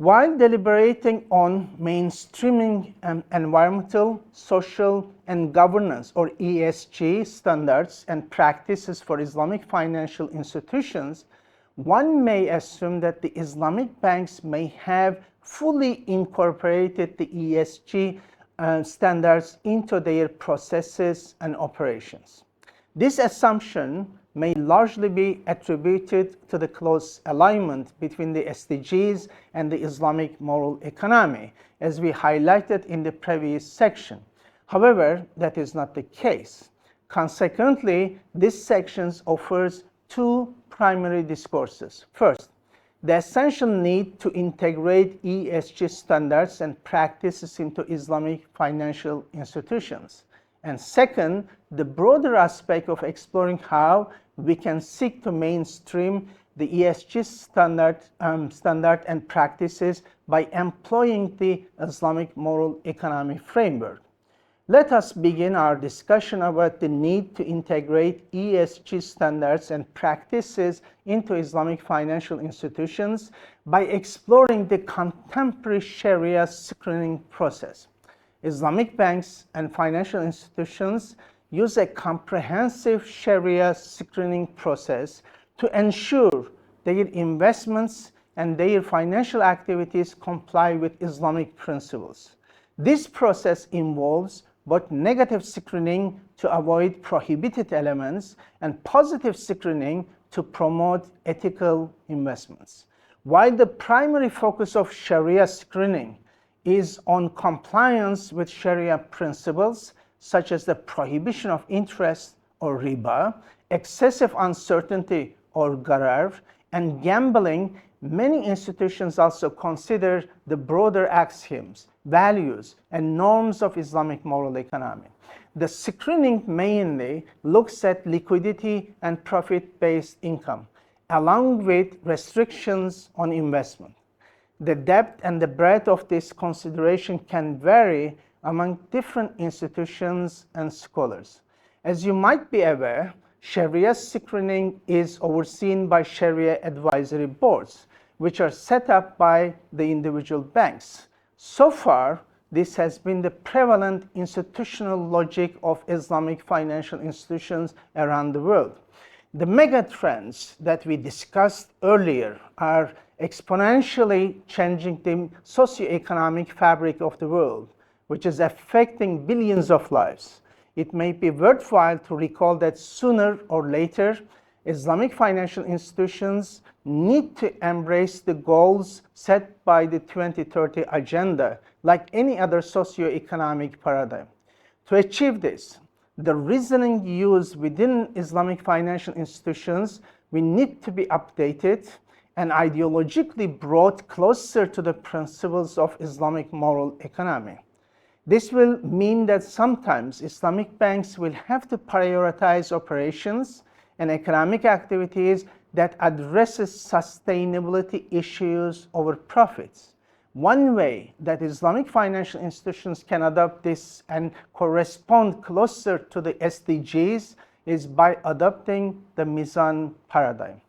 While deliberating on mainstreaming environmental, social, and governance or ESG standards and practices for Islamic financial institutions, one may assume that the Islamic banks may have fully incorporated the ESG standards into their processes and operations. This assumption may largely be attributed to the close alignment between the SDGs and the Islamic moral economy, as we highlighted in the previous section. However, that is not the case. Consequently, this section offers two primary discourses. First, the essential need to integrate ESG standards and practices into Islamic financial institutions. And second, the broader aspect of exploring how we can seek to mainstream the ESG standard and practices by employing the Islamic moral economy framework. Let us begin our discussion about the need to integrate ESG standards and practices into Islamic financial institutions by exploring the contemporary Sharia screening process. Islamic banks and financial institutions use a comprehensive Sharia screening process to ensure their investments and their financial activities comply with Islamic principles. This process involves both negative screening to avoid prohibited elements and positive screening to promote ethical investments. While the primary focus of Sharia screening is on compliance with Sharia principles such as the prohibition of interest or riba, excessive uncertainty or gharar, and gambling, many institutions also consider the broader axioms, values, and norms of Islamic moral economy. The screening mainly looks at liquidity and profit-based income, along with restrictions on investment. The depth and the breadth of this consideration can vary among different institutions and scholars. As you might be aware, Sharia screening is overseen by Sharia advisory boards, which are set up by the individual banks. So far, this has been the prevalent institutional logic of Islamic financial institutions around the world. The mega trends that we discussed earlier are exponentially changing the socioeconomic fabric of the world, which is affecting billions of lives. It may be worthwhile to recall that sooner or later, Islamic financial institutions need to embrace the goals set by the 2030 Agenda, like any other socioeconomic paradigm. To achieve this, the reasoning used within Islamic financial institutions will need to be updated and ideologically brought closer to the principles of Islamic moral economy. This will mean that sometimes Islamic banks will have to prioritize operations and economic activities that addresses sustainability issues over profits. One way that Islamic financial institutions can adopt this and correspond closer to the SDGs is by adopting the Mizan paradigm.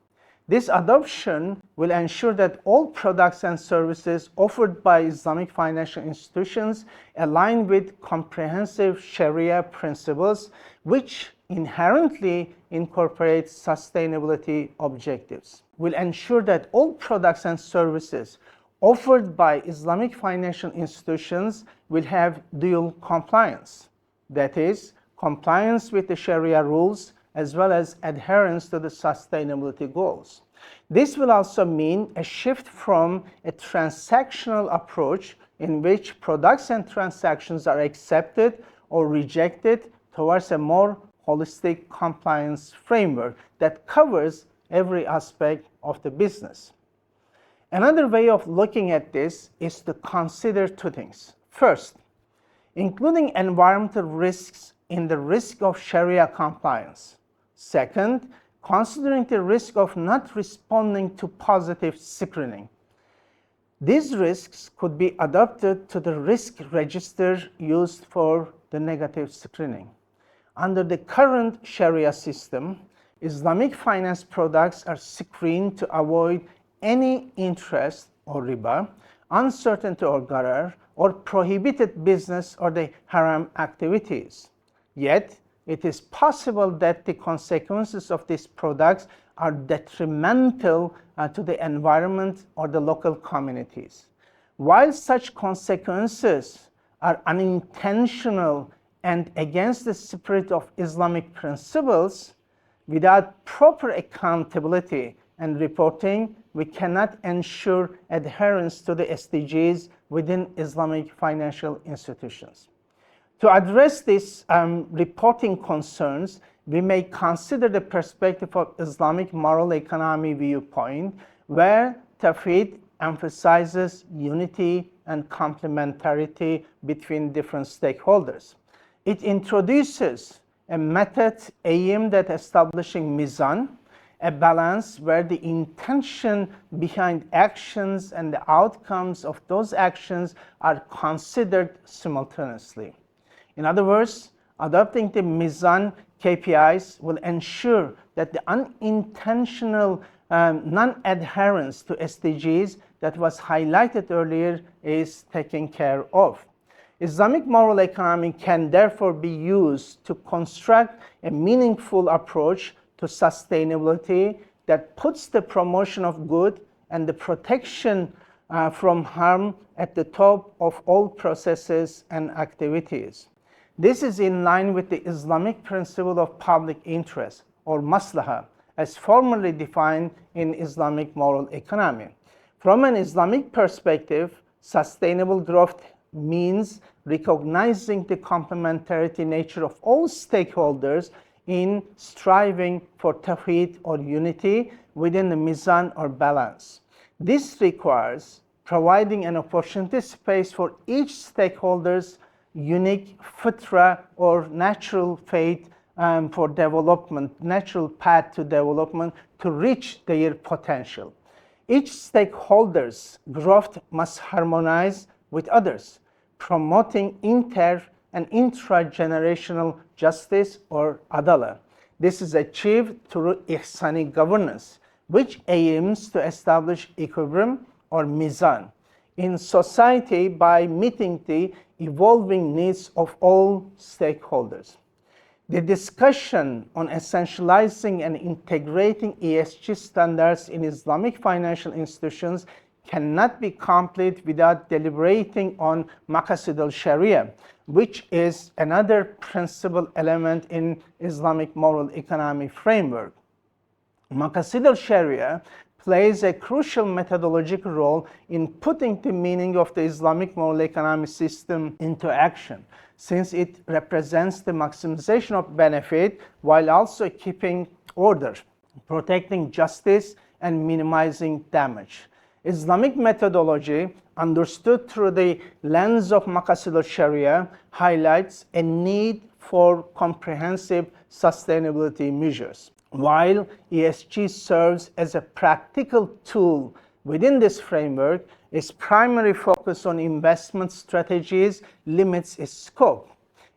This adoption will ensure that all products and services offered by Islamic financial institutions align with comprehensive Sharia principles, which inherently incorporate sustainability objectives. Will ensure that all products and services offered by Islamic financial institutions will have dual compliance. That is, compliance with the Sharia rules as well as adherence to the sustainability goals. This will also mean a shift from a transactional approach in which products and transactions are accepted or rejected towards a more holistic compliance framework that covers every aspect of the business. Another way of looking at this is to consider two things. First, including environmental risks in the risk of Sharia compliance. Second, considering the risk of not responding to positive screening. These risks could be adapted to the risk register used for the negative screening. Under the current Sharia system, Islamic finance products are screened to avoid any interest or riba uncertainty or gharar, or prohibited business or the haram activities. Yet, it is possible that the consequences of these products are detrimental to the environment or the local communities. While such consequences are unintentional and against the spirit of Islamic principles, without proper accountability and reporting, we cannot ensure adherence to the SDGs within Islamic financial institutions. To address these reporting concerns, we may consider the perspective of Islamic moral economy viewpoint, where Tawhid emphasizes unity and complementarity between different stakeholders. It introduces a method aimed at establishing mizan, a balance where the intention behind actions and the outcomes of those actions are considered simultaneously. In other words, adopting the mizan KPIs will ensure that the unintentional non-adherence to SDGs that was highlighted earlier is taken care of. Islamic moral economy can therefore be used to construct a meaningful approach to sustainability that puts the promotion of good and the protection from harm at the top of all processes and activities. This is in line with the Islamic principle of public interest, or maslaha, as formally defined in Islamic moral economy. From an Islamic perspective, sustainable growth means recognizing the complementarity nature of all stakeholders in striving for tawhid or unity within the mizan or balance. This requires providing an opportunity space for each stakeholder's unique fitra or natural fate for development, natural path to development to reach their potential. Each stakeholder's growth must harmonize with others, promoting inter and intra-generational justice or adala. This is achieved through ihsani governance, which aims to establish equilibrium or mizan in society by meeting the evolving needs of all stakeholders. The discussion on essentializing and integrating ESG standards in Islamic financial institutions cannot be complete without deliberating on maqasid al-sharia, which is another principal element in Islamic moral economy framework. Maqasid al-sharia plays a crucial methodological role in putting the meaning of the Islamic moral economy system into action, since it represents the maximization of benefit while also keeping order, protecting justice, and minimizing damage. Islamic methodology, understood through the lens of Maqasid al-Sharia, highlights a need for comprehensive sustainability measures. While ESG serves as a practical tool within this framework, its primary focus on investment strategies limits its scope.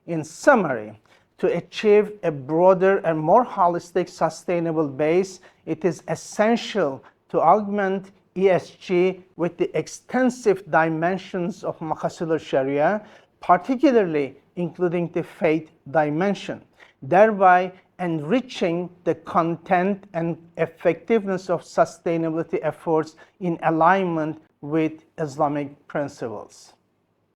In summary, to achieve a broader and more holistic sustainable base, it is essential to augment ESG with the extensive dimensions of Maqasid al-Sharia, particularly including the faith dimension, thereby enriching the content and effectiveness of sustainability efforts in alignment with Islamic principles.